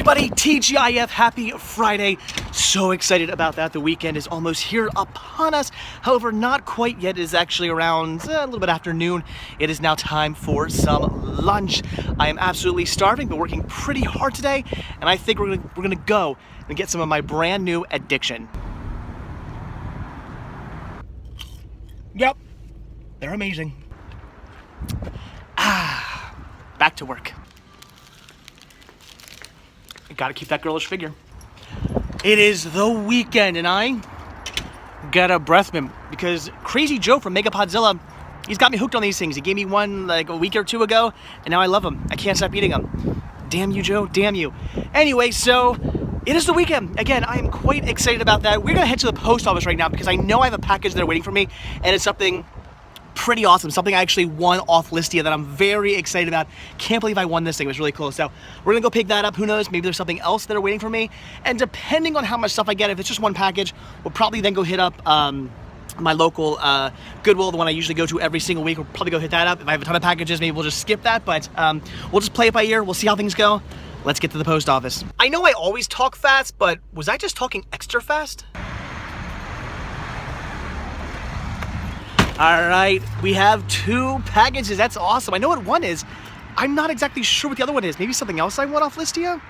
everybody, TGIF, happy Friday. So excited about that. The weekend is almost here upon us. However, not quite yet. It is actually around a little bit after noon. It is now time for some lunch. I am absolutely starving, but working pretty hard today, and I think we're gonna go and get some of my brand new addiction. Yep, they're amazing. Back to work. Gotta keep that girlish figure. It is the weekend and I got a breath mint because Crazy Joe from Mega Podzilla, he's got me hooked on these things. He gave me one like a week or two ago and now I love them. I can't stop eating them. Damn you, Joe, damn you. Anyway, so it is the weekend. Again, I am quite excited about that. We're gonna head to the post office right now because I know I have a package there waiting for me and it's something pretty awesome, something I actually won off Listia that I'm very excited about. Can't believe I won this thing. It was really cool. So we're gonna go pick that up. Who knows, maybe there's something else that are waiting for me. And depending on how much stuff I get, if it's just one package, we'll probably then go hit up my local Goodwill, the one I usually go to every single week. We'll probably go hit that up. If I have a ton of packages, maybe we'll just skip that, but we'll just play it by ear. We'll see how things go. Let's get to the post office. I know I always talk fast, but was I just talking extra fast? All right, we have two packages. That's awesome. I know what one is. I'm not exactly sure what the other one is. Maybe something else I won off Listia?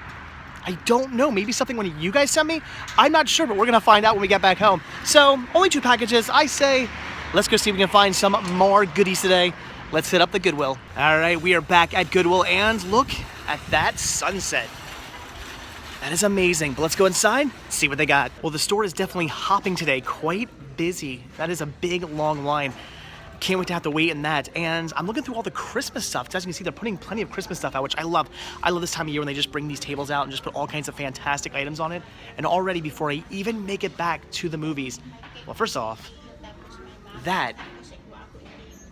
I don't know. Maybe something one of you guys sent me? I'm not sure, but we're gonna find out when we get back home. So, only two packages. I say, let's go see if we can find some more goodies today. Let's hit up the Goodwill. All right, we are back at Goodwill, and look at that sunset. That is amazing, but let's go inside, see what they got. Well, the store is definitely hopping today, quite busy. That is a big, long line. Can't wait to have to wait in that. And I'm looking through all the Christmas stuff, because as you can see, they're putting plenty of Christmas stuff out, which I love. I love this time of year when they just bring these tables out and just put all kinds of fantastic items on it. And already, before I even make it back to the movies, well, first off, that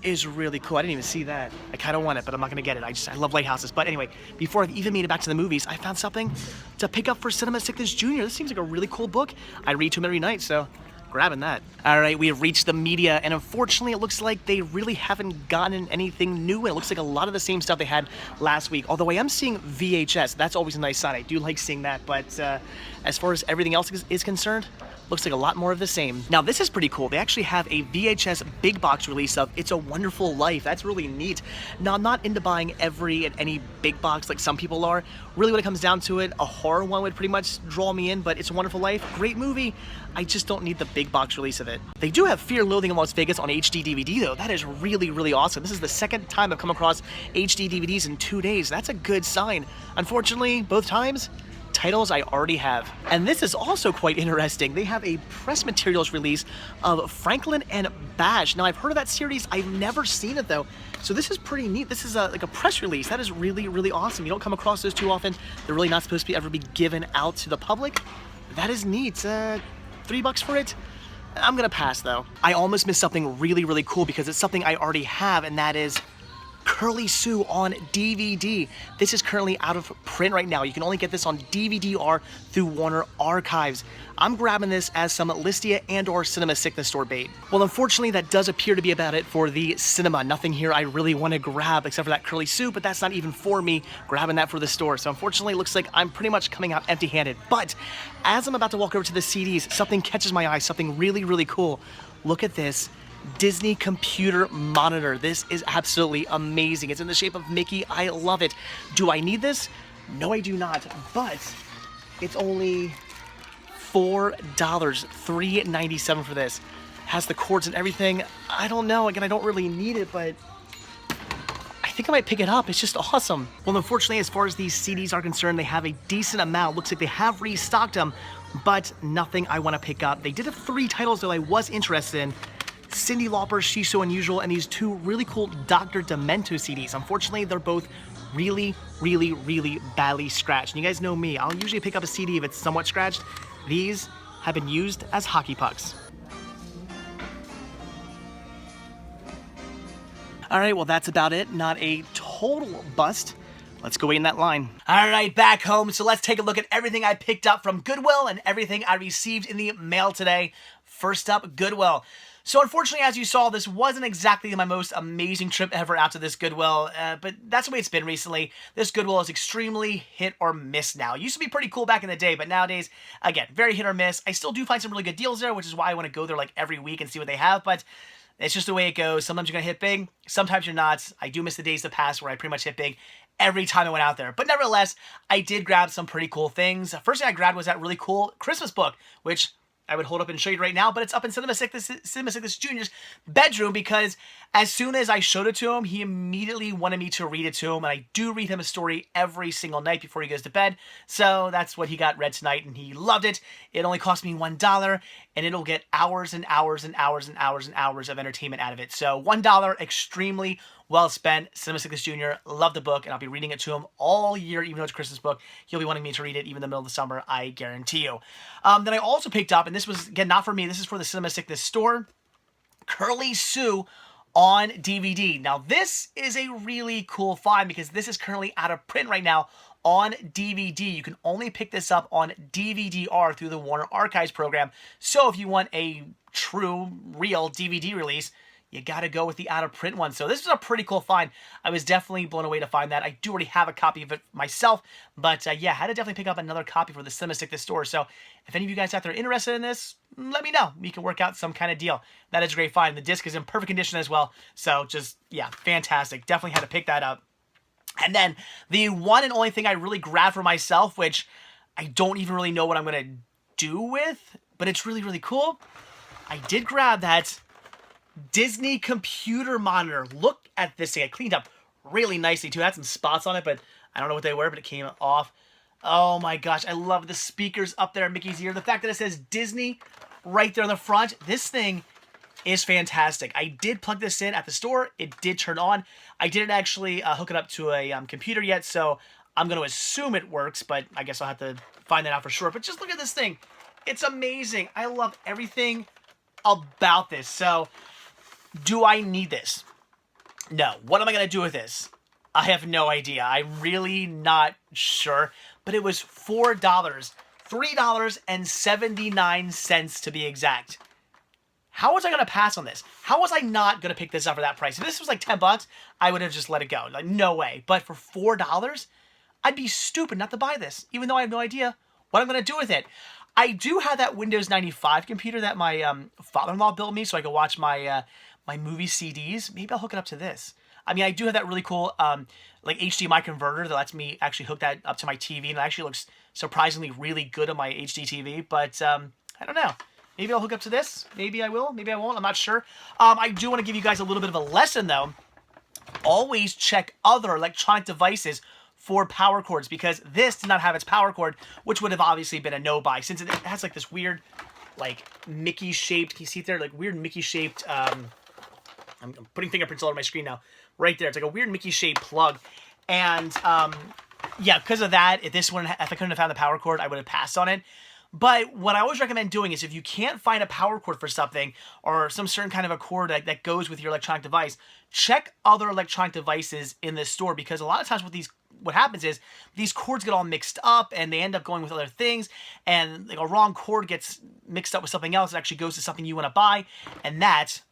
is really cool. I didn't even see that. I kind of want it, but I'm not gonna get it. I love lighthouses. But anyway, before I've even made it back to the movies, I found something to pick up for Cinema Sickness Jr. This seems like a really cool book. I read to him every night, so grabbing that. All right, we have reached the media, and unfortunately, it looks like they really haven't gotten anything new. And it looks like a lot of the same stuff they had last week. Although I am seeing VHS. That's always a nice sign. I do like seeing that. But as far as everything else is concerned, looks like a lot more of the same. Now this is pretty cool. They actually have a VHS big box release of It's a Wonderful Life. That's really neat. Now I'm not into buying every and any big box like some people are. Really when it comes down to it, a horror one would pretty much draw me in, but It's a Wonderful Life, great movie. I just don't need the big box release of it. They do have Fear and Loathing in Las Vegas on HD DVD though. That is really, really awesome. This is the second time I've come across HD DVDs in 2 days. That's a good sign. Unfortunately, both times, titles I already have. And this is also quite interesting. They have a press materials release of Franklin and Bash. Now I've heard of that series, I've never seen it though. So this is pretty neat. This is like a press release. That is really, really awesome. You don't come across those too often. They're really not supposed to ever be given out to the public. That is neat. $3 for it? I'm gonna pass though. I almost missed something really, really cool because it's something I already have, and that is Curly Sue on DVD. This is currently out of print right now. You can only get this on DVD-R through Warner Archives. I'm grabbing this as some Listia and or Cinema Sickness store bait. Well, unfortunately, that does appear to be about it for the cinema. Nothing here I really want to grab except for that Curly Sue, but that's not even for me grabbing that for the store. So unfortunately, it looks like I'm pretty much coming out empty-handed. But as I'm about to walk over to the CDs, something catches my eye, something really, really cool. Look at this. Disney computer monitor. This is absolutely amazing. It's in the shape of Mickey. I love it. Do I need this? No, I do not. But it's only $4, $3.97 for this. Has the cords and everything. I don't know. Again, I don't really need it, but I think I might pick it up. It's just awesome. Well, unfortunately, as far as these CDs are concerned, they have a decent amount. Looks like they have restocked them, but nothing I want to pick up. They did have 3 titles though I was interested in. Cyndi Lauper, She's So Unusual, and these 2 really cool Dr. Demento CDs. Unfortunately, they're both really, really, really badly scratched. And you guys know me, I'll usually pick up a CD if it's somewhat scratched. These have been used as hockey pucks. All right, well, that's about it. Not a total bust. Let's go wait in that line. All right, back home. So let's take a look at everything I picked up from Goodwill and everything I received in the mail today. First up, Goodwill. So unfortunately, as you saw, this wasn't exactly my most amazing trip ever out to this Goodwill, but that's the way it's been recently. This Goodwill is extremely hit or miss now. It used to be pretty cool back in the day, but nowadays, again, very hit or miss. I still do find some really good deals there, which is why I want to go there like every week and see what they have, but it's just the way it goes. Sometimes you're going to hit big, sometimes you're not. I do miss the days of the past where I pretty much hit big every time I went out there. But nevertheless, I did grab some pretty cool things. First thing I grabbed was that really cool Christmas book, which I would hold up and show you right now, but it's up in Cinema Sickness Jr.'s bedroom because as soon as I showed it to him, he immediately wanted me to read it to him, and I do read him a story every single night before he goes to bed, so that's what he got read tonight, and he loved it. It only cost me $1, and it'll get hours and hours and hours and hours and hours of entertainment out of it. So $1, extremely well spent. Cinema Sickness Jr. loved the book, and I'll be reading it to him all year, even though it's a Christmas book. He'll be wanting me to read it even in the middle of the summer, I guarantee you. Then I also picked up, and this was, again, not for me, this is for the Cinema Sickness store, Curly Sue on DVD. Now, this is a really cool find because this is currently out of print right now on DVD. You can only pick this up on DVD-R through the Warner Archives program. So if you want a true, real DVD release, you gotta go with the out-of-print one. So this is a pretty cool find. I was definitely blown away to find that. I do already have a copy of it myself, but yeah, had to definitely pick up another copy for the Cinema Sickness store. So if any of you guys out there are interested in this, let me know. We can work out some kind of deal. That is a great find. The disc is in perfect condition as well. So just, yeah, fantastic. Definitely had to pick that up. And then the one and only thing I really grabbed for myself, which I don't even really know what I'm gonna do with, but it's really, really cool. I did grab that Disney computer monitor. Look at this thing. I cleaned up really nicely too. I had some spots on it, but I don't know what they were, but it came off. Oh my gosh, I love the speakers up there in Mickey's ear. The fact that it says Disney right there on the front. This thing is fantastic. I did plug this in at the store. It did turn on. I didn't actually hook it up to a computer yet, so I'm going to assume it works, but I guess I'll have to find that out for sure. But just look at this thing. It's amazing. I love everything about this. So do I need this? No. What am I going to do with this? I have no idea. I'm really not sure. But it was $4. $3.79 to be exact. How was I going to pass on this? How was I not going to pick this up for that price? If this was like 10 bucks, I would have just let it go. Like, no way. But for $4, I'd be stupid not to buy this, even though I have no idea what I'm going to do with it. I do have that Windows 95 computer that my father-in-law built me so I could watch my my movie CDs. Maybe I'll hook it up to this. I mean, I do have that really cool like HDMI converter that lets me actually hook that up to my TV, and it actually looks surprisingly really good on my HD TV. But I don't know. Maybe I'll hook up to this. Maybe I will. Maybe I won't. I'm not sure. I do want to give you guys a little bit of a lesson, though. Always check other electronic devices for power cords, because this did not have its power cord, which would have obviously been a no-buy, since it has like this weird, like Mickey-shaped. Can you see it there? Like weird Mickey-shaped. I'm putting fingerprints all over my screen now. Right there. It's like a weird Mickey-shaped plug, and yeah, because of that, if I couldn't have found the power cord, I would have passed on it. But what I always recommend doing is if you can't find a power cord for something, or some certain kind of a cord that goes with your electronic device, check other electronic devices in this store, because a lot of times what happens is these cords get all mixed up and they end up going with other things, and like a wrong cord gets mixed up with something else that actually goes to something you want to buy, and that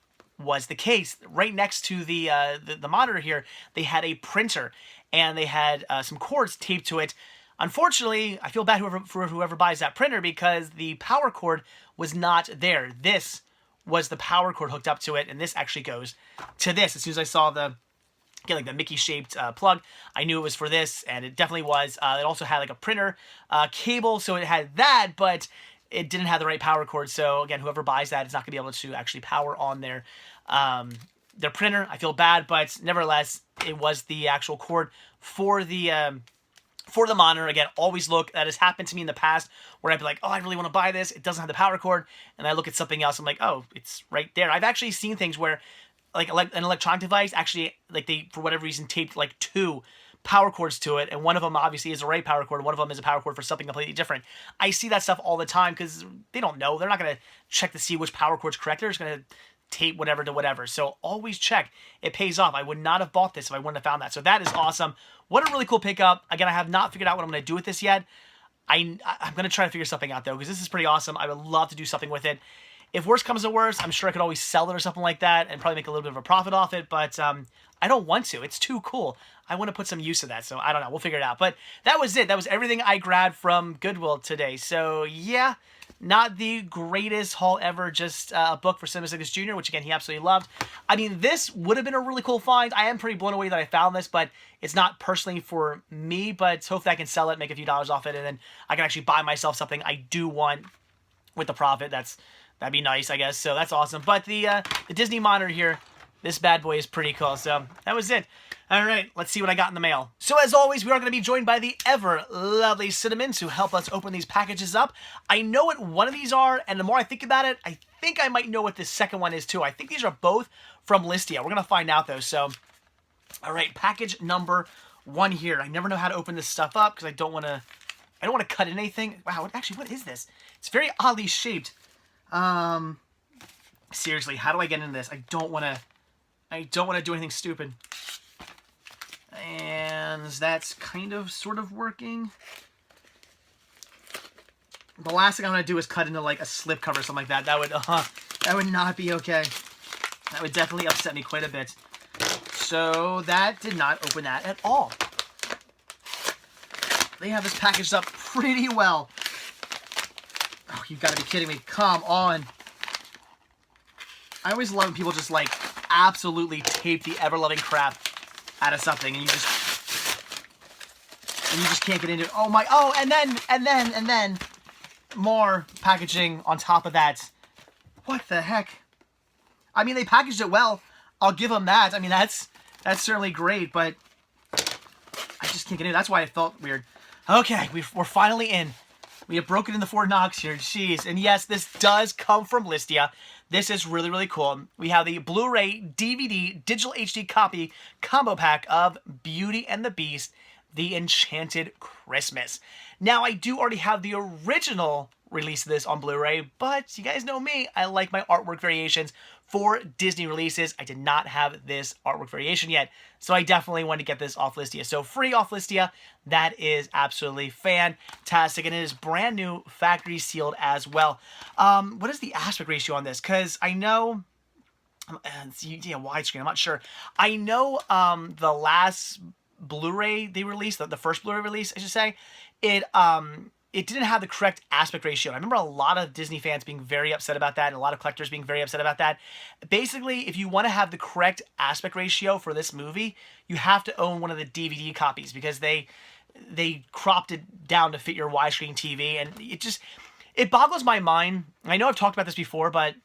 was the case. Right next to the monitor here, they had a printer, and they had some cords taped to it. Unfortunately, I feel bad for whoever buys that printer, because the power cord was not there. This was the power cord hooked up to it, and this actually goes to this. As soon as I saw the Mickey-shaped plug, I knew it was for this, and it definitely was. It also had like a printer cable, so it had that, but it didn't have the right power cord. So again, whoever buys that is not going to be able to actually power on their printer. I feel bad, but nevertheless, it was the actual cord for the monitor. Again, always look. That has happened to me in the past where I'd be like, oh, I really want to buy this. It doesn't have the power cord. And I look at something else. I'm like, oh, it's right there. I've actually seen things where like an electronic device actually, like they, for whatever reason, taped like 2 power cords to it. And one of them obviously is the right power cord. One of them is a power cord for something completely different. I see that stuff all the time because they don't know. They're not going to check to see which power cord's correct. They're just going to tape whatever to whatever. So always check. It pays off. I would not have bought this if I wouldn't have found that. So that is awesome. What a really cool pickup. Again, I have not figured out what I'm going to do with this yet. I'm going to try to figure something out though, because this is pretty awesome. I would love to do something with it. if worse comes to worse, I'm sure I could always sell it or something like that and probably make a little bit of a profit off it, but I don't want to. It's too cool. I want to put some use to that, so I don't know. We'll figure it out. But that was it. That was everything I grabbed from Goodwill today. So, yeah, not the greatest haul ever, just a book for Cinema Cyclist Jr., which, again, he absolutely loved. I mean, this would have been a really cool find. I am pretty blown away that I found this, but it's not personally for me, but hopefully I can sell it, make a few dollars off it, and then I can actually buy myself something I do want with the profit. That'd be nice, I guess. So that's awesome. But the Disney monitor here, this bad boy is pretty cool. So that was it. All right, let's see what I got in the mail. So as always, we are going to be joined by the ever lovely Cinnamons who help us open these packages up. I know what one of these are, and the more I think about it, I think I might know what the second one is too. I think these are both from Listia. We're going to find out though. So, all right, package number 1 here. I never know how to open this stuff up because I don't want to cut in anything. Wow, actually, what is this? It's very oddly shaped. Seriously, how do I get into this? I don't want to do anything stupid. And that's kind of sort of working. The last thing I'm going to do is cut into like a slip cover or something like that. That would not be okay. That would definitely upset me quite a bit. So that did not open that at all. They have this packaged up pretty well. Oh, you've got to be kidding me. Come on. I always love when people just like absolutely tape the ever-loving crap out of something and you just can't get into it. Oh my, oh, and then more packaging on top of that. What the heck? I mean, they packaged it well. I'll give them that. I mean, that's certainly great, but I just can't get in. That's why it felt weird. Okay, we're finally in. We have broken in the Fort Knox here. Jeez. And yes, this does come from Listia. This is really, really cool. We have the Blu-ray DVD digital HD copy combo pack of Beauty and the Beast, The Enchanted Christmas. Now, I do already have the original release of this on Blu-ray, but you guys know me. I like my artwork variations for Disney releases. I did not have this artwork variation yet, so I definitely want to get this off Listia. So free off Listia, that is absolutely fantastic, and it is brand new, factory sealed as well. What is the aspect ratio on this? Because I know, yeah, widescreen, I'm not sure. I know the last Blu-ray they released, the first Blu-ray release, I should say, it didn't have the correct aspect ratio. I remember a lot of Disney fans being very upset about that and a lot of collectors being very upset about that. Basically, if you want to have the correct aspect ratio for this movie, you have to own one of the DVD copies because they cropped it down to fit your widescreen TV, and it boggles my mind. I know I've talked about this before, but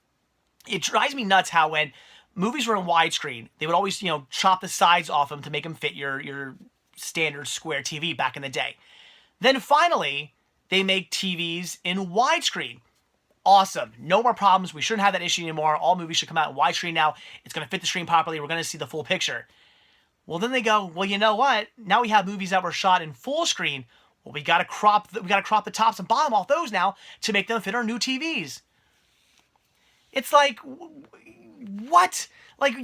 it drives me nuts how when movies were in widescreen, they would always, chop the sides off them to make them fit your standard square TV back in the day. Then finally, they make TVs in widescreen. Awesome. No more problems. We shouldn't have that issue anymore. All movies should come out in widescreen now. It's going to fit the screen properly. We're going to see the full picture. Well, then they go, well, you know what? Now we have movies that were shot in full screen. Well, we got to crop the tops and bottom off those now to make them fit our new TVs. It's like, what? Like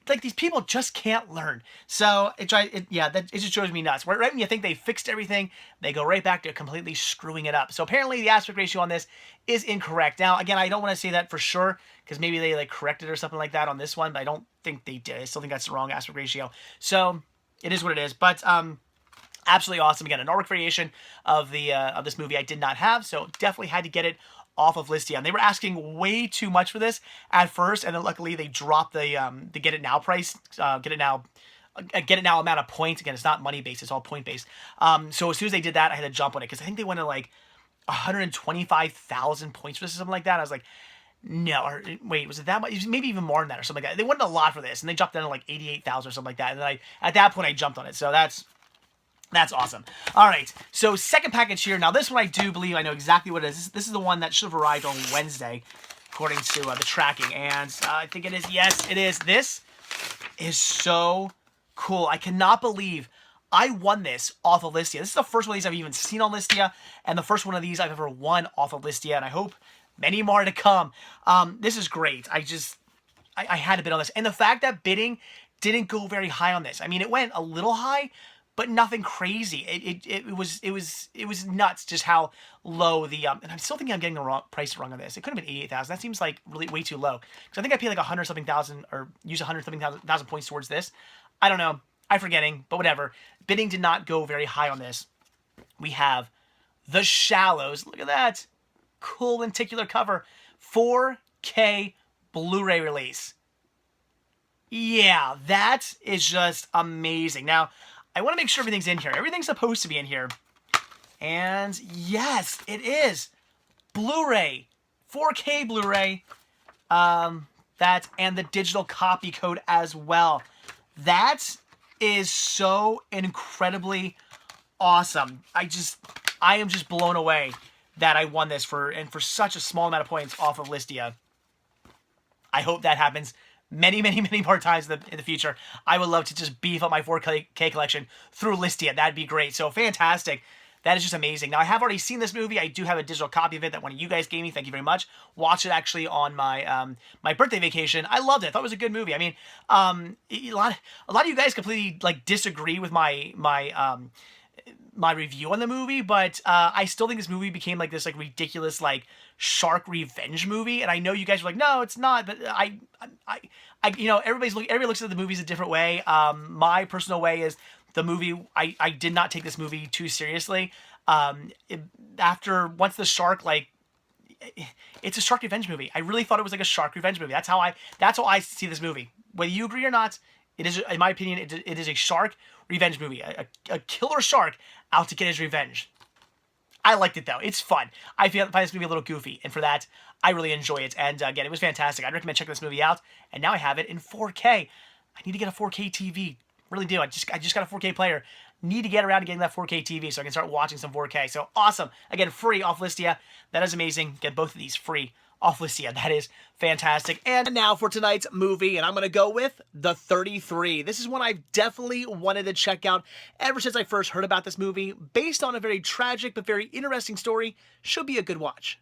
like these people just can't learn. So it just shows me nuts. Right when you think they fixed everything, they go right back to completely screwing it up. So apparently the aspect ratio on this is incorrect. Now again, I don't want to say that for sure because maybe they like corrected or something like that on this one, but I don't think they did. I still think that's the wrong aspect ratio. So it is what it is. But absolutely awesome. Again, an artwork variation of this movie I did not have, so definitely had to get it off of Listia. And they were asking way too much for this at first, and then luckily they dropped the Get It Now price, Get It Now amount of points. Again, it's not money based, it's all point based. So as soon as they did that, I had to jump on it because I think they went to like 125,000 points for this or something like that. I was like, no, or wait, was it that much? Maybe even more than that or something like that. They wanted a lot for this, and they dropped down to like 88,000 or something like that. And then at that point I jumped on it. So that's awesome. All right, so second package here. Now this one I do believe I know exactly what it is. This is the one that should have arrived on Wednesday, according to the tracking. And I think it is. Yes, it is. This is so cool. I cannot believe I won this off of Listia. This is the first one of these I've even seen on Listia, and the first one of these I've ever won off of Listia, and I hope many more to come. This is great. I had to bid on this. And the fact that bidding didn't go very high on this. I mean, it went a little high, but nothing crazy. It was nuts just how low the and I'm still thinking I'm getting the wrong price wrong on this. It could have been 88,000. That seems like really way too low because I think I paid like 100 something thousand or used 100 something thousand points towards this. I don't know. I'm forgetting, but whatever. Bidding did not go very high on this. We have The Shallows. Look at that. Cool lenticular cover. 4K Blu-ray release. Yeah, that is just amazing. Now, I want to make sure everything's in here. Everything's supposed to be in here. And yes, it is. Blu-ray. 4K Blu-ray. That and the digital copy code as well. That is so incredibly awesome. I am just blown away that I won this for such a small amount of points off of Listia. I hope that happens many, many, many more times in the future. I would love to just beef up my 4K collection through Listia. That'd be great. So fantastic. That is just amazing. Now, I have already seen this movie. I do have a digital copy of it that one of you guys gave me. Thank you very much. Watched it actually on my my birthday vacation. I loved it. I thought it was a good movie. I mean, a lot of you guys completely like disagree with my review on the movie, but I still think this movie became like this like ridiculous like shark revenge movie. And I know you guys were like, no, it's not. But I you know, everybody looks at the movies a different way. My personal way is the movie. I did not take this movie too seriously. Once the shark like. It's a shark revenge movie. I really thought it was like a shark revenge movie. That's how I see this movie. Whether you agree or not, it is, in my opinion, it is a shark revenge movie. A killer shark out to get his revenge. I liked it though. It's fun. I find this movie a little goofy, and for that, I really enjoy it. And again, it was fantastic. I'd recommend checking this movie out. And now I have it in 4K. I need to get a 4K TV. Really do. I just got a 4K player. Need to get around to getting that 4K TV so I can start watching some 4K. So awesome. Again, free off Listia. That is amazing. Get both of these free off Listia. That is fantastic. And now for tonight's movie, and I'm going to go with The 33. This is one I've definitely wanted to check out ever since I first heard about this movie. Based on a very tragic but very interesting story, should be a good watch.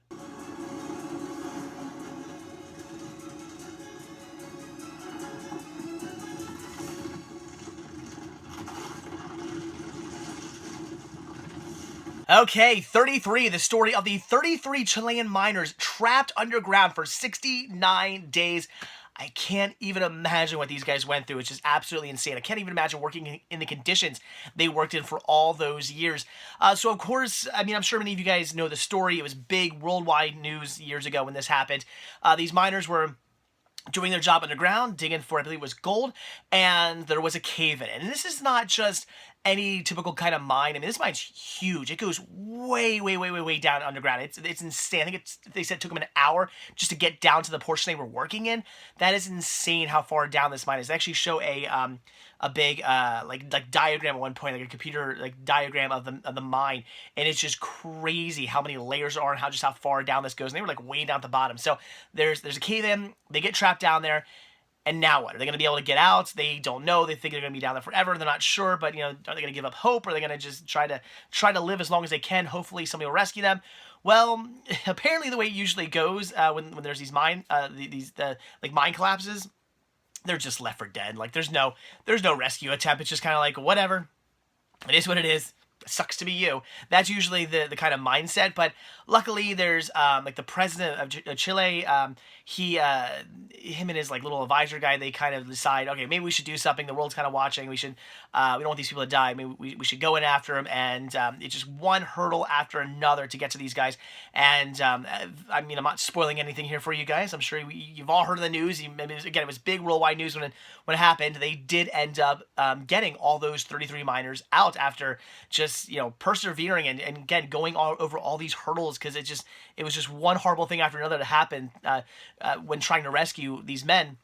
Okay, 33, the story of the 33 Chilean miners trapped underground for 69 days. I can't even imagine what these guys went through. It's just absolutely insane. I can't even imagine working in the conditions they worked in for all those years. So, of course, I mean, I'm sure many of you guys know the story. It was big worldwide news years ago when this happened. These miners were doing their job underground, digging for, I believe it was gold, and there was a cave-in. And this is not just any typical kind of mine. I mean, this mine's huge. It goes way, way, way, way, way down underground. It's insane. I think they said it took them an hour just to get down to the portion they were working in. That is insane how far down this mine is. They actually show a big like diagram at one point, like a computer like diagram of the mine, and it's just crazy how many layers there are and how far down this goes. And they were like way down at the bottom. So there's a cave in. They get trapped down there. And now what? Are they going to be able to get out? They don't know. They think they're going to be down there forever. They're not sure, but, you know, are they going to give up hope? Or are they going to just try to live as long as they can? Hopefully somebody will rescue them. Well, apparently the way it usually goes when there's these mine collapses, they're just left for dead. Like there's no rescue attempt. It's just kind of like whatever. It is what it is. It sucks to be you. That's usually the kind of mindset. But luckily, there's like the president of Chile. Him and his like little advisor guy. They kind of decide, okay, maybe we should do something. The world's kind of watching. We don't want these people to die. Maybe we should go in after them. And it's just one hurdle after another to get to these guys. And I mean, I'm not spoiling anything here for you guys. I'm sure you've all heard of the news. Again, it was big worldwide news when it happened. They did end up getting all those 33 miners out after just, you know, persevering and again going over all these hurdles, because it was just one horrible thing after another that happened when trying to rescue these men.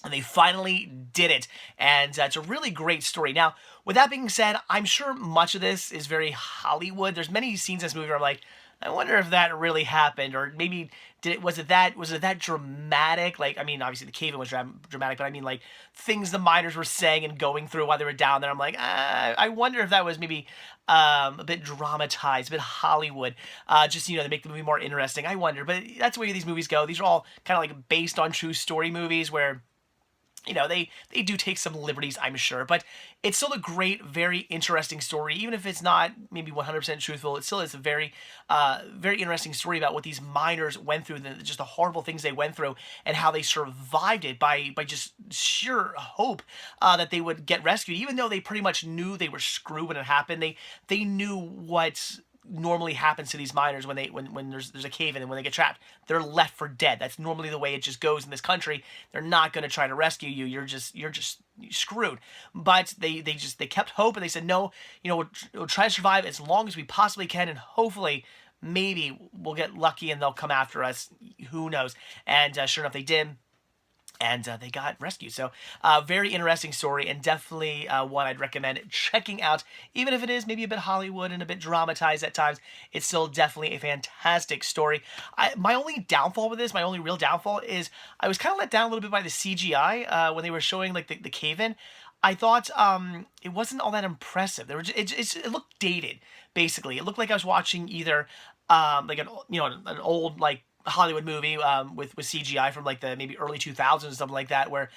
And they finally did it. And it's a really great story. Now, with that being said, I'm sure much of this is very Hollywood. There's many scenes in this movie where I'm like, I wonder if that really happened, or maybe was it that dramatic? Like, I mean, obviously the cave-in was dramatic, but I mean, like, things the miners were saying and going through while they were down there. I'm like, I wonder if that was maybe a bit dramatized, a bit Hollywood, just, you know, to make the movie more interesting. I wonder, but that's the way these movies go. These are all kind of like based on true story movies where you know, they do take some liberties, I'm sure, but it's still a great, very interesting story. Even if it's not maybe 100% truthful, it still is a very, very interesting story about what these miners went through, just the horrible things they went through, and how they survived it by just sheer hope that they would get rescued, even though they pretty much knew they were screwed when it happened. They knew what normally happens to these miners when there's a cave in and when they get trapped. They're left for dead. That's normally the way it just goes in this country. They're not going to try to rescue you. You're just screwed. But they kept hope, and they said, no, you know, we'll try to survive as long as we possibly can, and hopefully maybe we'll get lucky and they'll come after us. Who knows? And sure enough, they did. And they got rescued. So very interesting story, and definitely one I'd recommend checking out. Even if it is maybe a bit Hollywood and a bit dramatized at times, it's still definitely a fantastic story. My only downfall with this, my only real downfall, is I was kind of let down a little bit by the CGI when they were showing like the cave-in. I thought it wasn't all that impressive. It looked dated, basically. It looked like I was watching either like an old like Hollywood movie with CGI from like the maybe early 2000s or something like that, where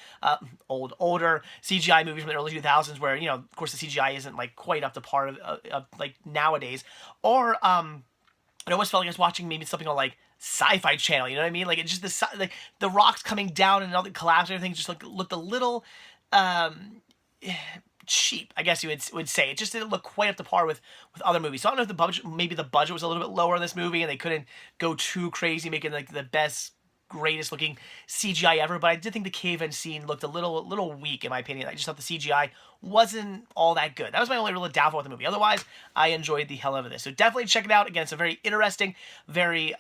older CGI movies from the early 2000s, where, you know, of course the CGI isn't like quite up to par of like nowadays, or it almost felt like I was watching maybe something on like Sci-Fi Channel, you know what I mean? Like it's just like the rocks coming down and all the collapse and everything just looked a little cheap, I guess you would say. It just didn't look quite up to par with other movies. So I don't know if the budget was a little bit lower in this movie and they couldn't go too crazy making like the best, greatest looking CGI ever, but I did think the cave-in scene looked a little weak in my opinion. I just thought the CGI wasn't all that good. That was my only real downfall with the movie. Otherwise, I enjoyed the hell out of this. So definitely check it out. Again, it's a very interesting, very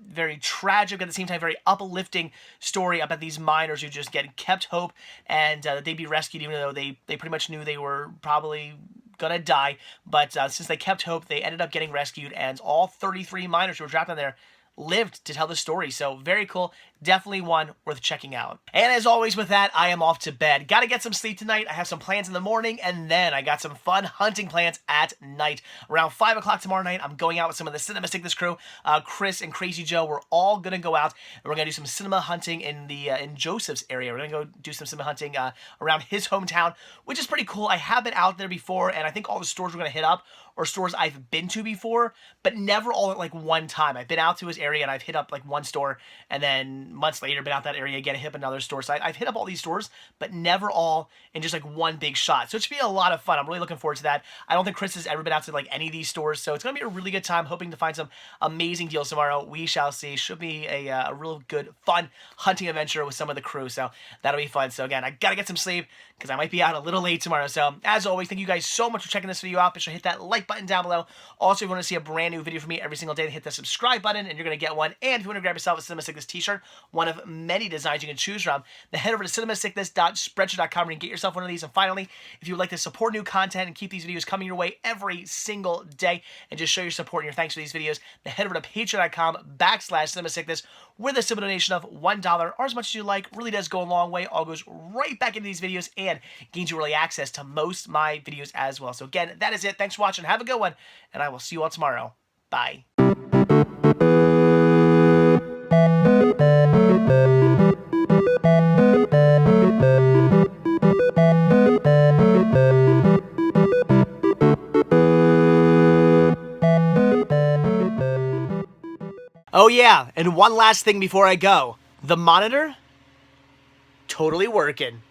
very tragic, at the same time very uplifting story about these miners who just kept hope, and they'd be rescued even though they pretty much knew they were probably gonna die. But since they kept hope, they ended up getting rescued, and all 33 miners who were trapped in there lived to tell the story. So very cool. Definitely one worth checking out. And as always with that, I am off to bed. Gotta get some sleep tonight. I have some plans in the morning, and then I got some fun hunting plans at night. Around 5 o'clock tomorrow night, I'm going out with some of the Cinema Sickness crew. Chris and Crazy Joe, we're all gonna go out, and we're gonna do some cinema hunting in the in Joseph's area. We're gonna go do some cinema hunting around his hometown, which is pretty cool. I have been out there before, and I think all the stores we're gonna hit up are stores I've been to before, but never all at like one time. I've been out to his area and I've hit up like one store, and then months later been out that area again, hit up another store. So I've hit up all these stores, but never all in just like one big shot. So it should be a lot of fun. I'm really looking forward to that. I don't think Chris has ever been out to like any of these stores, so it's gonna be a really good time. Hoping to find some amazing deals tomorrow. We shall see. Should be a real good, fun hunting adventure with some of the crew. So that'll be fun. So again, I gotta get some sleep because I might be out a little late tomorrow. So as always, thank you guys so much for checking this video out. Be sure to hit that like button down below. Also, if you want to see a brand new video from me every single day, hit the subscribe button and you're going to get one. And if you want to grab yourself a Cinema Sickness t-shirt, one of many designs you can choose from, then head over to cinemasickness.spreadshirt.com and get yourself one of these. And finally, if you would like to support new content and keep these videos coming your way every single day and just show your support and your thanks for these videos, then head over to patreon.com/cinemasickness, with a simple donation of $1 or as much as you like. Really does go a long way. All goes right back into these videos and gains you early access to most of my videos as well. So again, that is it. Thanks for watching. Have a good one, and I will see you all tomorrow. Bye. Oh yeah, and one last thing before I go. The monitor, totally working.